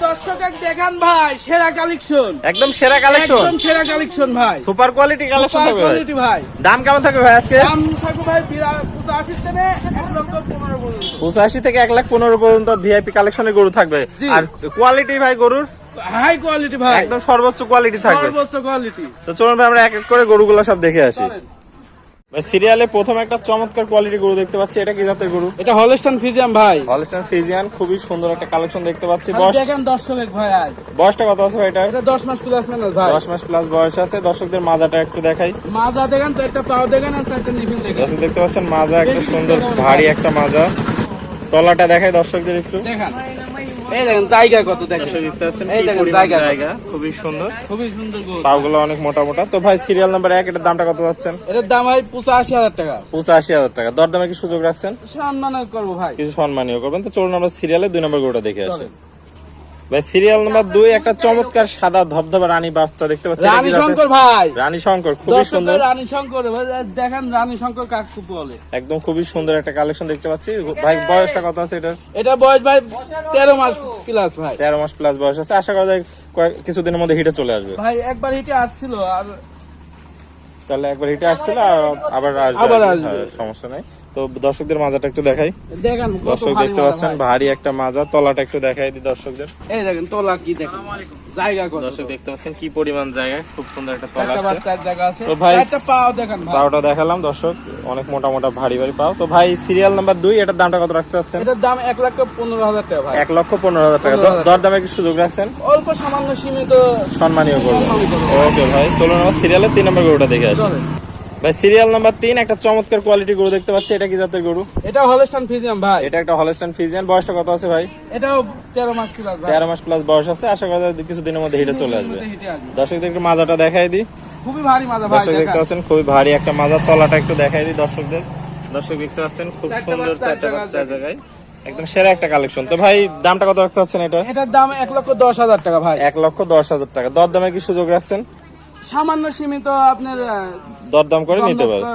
দর্শক দেখান ভাই, সেরা কালেকশন, একদম সেরা কালেকশন, একদম সেরা কালেকশন ভাই, সুপার কোয়ালিটি কালেকশন সুপার থাকবে কোয়ালিটি ভাই। দাম কেমন থাকবে ভাই আজকে? দাম থাকবে ভাই 85 থেকে 1,15,000 পর্যন্ত। 85 থেকে 1,15,000 পর্যন্ত ভিআইপি কালেকশনের গরু থাকবে। জি। আর কোয়ালিটি ভাই গরুর হাই কোয়ালিটি ভাই, একদম সর্বোচ্চ কোয়ালিটি থাকবে। সর্বোচ্চ কোয়ালিটি। তো চলুন ভাই আমরা এক এক করে গরুগুলো সব দেখে আসি। চলেন। ভাই সিরিয়ালে প্রথম একটা চমৎকার কোয়ালিটি গরু দেখতে পাচ্ছি, এটা কি জাতের গরু? এটা হলস্টাইন ফ্রিজিয়ান ভাই। হলস্টাইন ফ্রিজিয়ান, খুবই সুন্দর একটা কালেকশন দেখতে পাচ্ছি। আর বয়স দেখেন দর্শক ভাই, আজ বয়সটা কত আছে ভাই এটার? এটা 10 মাস প্লাস মাইনাস ভাই। 10 মাস প্লাস বয়স আছে। দর্শকদের মাজাটা একটু দেখাই। মাজা দেখেন, চারটা পাও দেখেন আর চারটা নিফিল দেখেন। দর্শক দেখতে পাচ্ছেন মাজা একটা সুন্দর ভারী একটা মাজা। তলাটা দেখাই দর্শকদের একটু। দেখেন এই দেখেন জায়গা কত দেখেন। দর্শক দেখতে পাচ্ছেন এই কি দেখেন পরিমাণ জায়গা। জায়গা, খুবই সুন্দর। খুবই সুন্দর গরু। পাগুলো অনেক মোটা মোটা। তো ভাই সিরিয়াল নাম্বার 1 এটার দামটা কত যাচ্ছেন? এটার দাম ভাই 85,000 টাকা। 85,000 টাকা। দরদামে কি সুযোগ রাখছেন? সম্মান করবো ভাই। কিছু সম্মানীয় করবেন। তো চলুন আমরা সিরিয়ালে 2 নম্বর গরুটা দেখে আসি। চলেন। ভাই সিরিয়াল নাম্বার 2 একটা চমৎকার সাদা ধবধবা রানী বাচ্চা দেখতে পাচ্ছেন। রানী শঙ্কর ভাই, রানী শঙ্কর খুবই দর্শকদের সুন্দর। রানী শঙ্কর ভাই, দেখেন রানী শঙ্কর কাকু বলে। একদম খুবই সুন্দর একটা কালেকশন দেখতে পাচ্ছি। ভাই বয়সটা কত আছে এটা? এটা বয়স ভাই 13 মাস প্লাস ভাই। 13 মাস প্লাস বয়স আছে। আশা করা যায় কিছুদিনের মধ্যে হিটে চলে আসবে। ভাই একবার হিটে আসছিল আর তাহলে একবার হিটে আসছিল আর আবার আসবে। আবার আর কি। আসবে। হ্যাঁ, সমস্যা নাই। তো দর্শকদের মাজাটা একটু দেখাই। দেখেন কত দর্শক ভারী দেখতে মাথা পাচ্ছেন ভাই। ভারী একটা মাজা। তলাটা একটু দেখাই দিই দর্শকদের। এই দেখেন তোলা কি দেখেন, জায়গা কত। দর্শক দেখতে পাচ্ছেন কি পরিমাণ জায়গা, খুব সুন্দর একটা তলা একটা আছে। বাচ্চার জায়গা আছে। তো ভাই একটা পাও দেখেন ভাই। পাওটা দেখালাম দর্শক, অনেক মোটা মোটা ভারী ভারী পাও। তো ভাই সিরিয়াল নাম্বার 2 এটার দামটা কত রাখতে চাচ্ছেন? এটার দাম 1,15,000 টাকা ভাই। 1,15,000 টাকা। 15,000 দরদামে কি সুযোগ রাখছেন? অল্প সামান্য সীমিত সম্মানীয় করবো। সম্মানী করবো। ওকে ভাই চলুন আমরা সিরিয়ালের 3 নম্বর গরুটা দেখে আসি। চলেন। ভাই সিরিয়াল নাম্বার 3 একটা চমৎকার কোয়ালিটি গরু দেখতে পাচ্ছি, এটা কি জাতের গরু? এটা হলস্টাইন ফ্রিজিয়ান ভাই। এটা একটা হলস্টাইন ফ্রিজিয়ান। বয়সটা কত আছে ভাই? এটাও 13 মাস প্লাস ভাই। 13 মাস প্লাস বয়স আছে। আশা করা যায় কিছুদিনের মধ্যে হিটে চলে আসবে। হিটে আসবে। দর্শকদের একটু মাজাটা দেখাই দিই। খুবই ভারী মাজা ভাই। দর্শক দেখতে দেখেন। পাচ্ছেন খুবই ভারী একটা মাজা। তলাটা একটু দেখাই দিই দর্শকদের। দর্শক দেখতে পাচ্ছেন খুব চারটা সুন্দর বাচ্চা, চারটা একটা বাচ্চা জায়গায়, একদম সেরা একটা কালেকশন। তো ভাই দামটা কত রাখতে চাচ্ছেন এটা? এটার দাম 1,10,000 টাকা ভাই। 1,10,000 টাকা। দরদামে কি সুযোগ রাখছেন? সামান্য সীমিত আপনার দরদাম করে নিতে পারেন।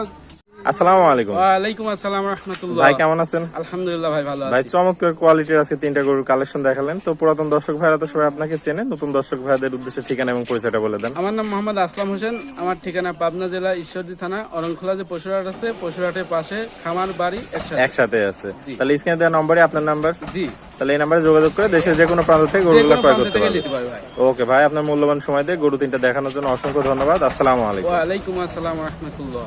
আসসালামু আলাইকুম। ওয়ালাইকুম আসসালাম রাহমাতুল্লাহ। ভাই কেমন আছেন? আলহামদুলিল্লাহ ভাই ভালো ভাই আছি। চমৎকার কোয়ালিটির আছে 3টা গরুর কালেকশন দেখালেন। তো পুরাতন দর্শক ভাইরা তো সবাই আপনাকে চেনে, নতুন দর্শক ভাইদের উদ্দেশ্যে ঠিকানা এবং পরিচয়টা বলে দেন। আমার নাম মোহাম্মদ আসলাম হোসেন। আমার ঠিকানা পাবনা জেলা ঈশ্বরদী থানা অরণখোলা যে পশুরহাট আছে, পশুরহাটের পাশে খামার বাড়ি একসাথে। একসাথে আছে। জি। তাহলে স্ক্রিনে দেওয়া নম্বরে আপনার নাম্বার, জি, তাহলে এই নাম্বারে যোগাযোগ করে দেশের যে কোনো প্রান্ত থেকে যে গরুগুলো কোনো ক্রয় প্রান্ত করতে থেকে পারবেন। নিতে পারে ভাই। ওকে ভাই, আপনার মূল্যবান সময় দিয়ে গরু 3টা দেখানোর জন্য অসংখ্য ধন্যবাদ। আসসালামু আলাইকুম। ওয়ালাইকুম আসসালাম রাহমাতুল্লাহ।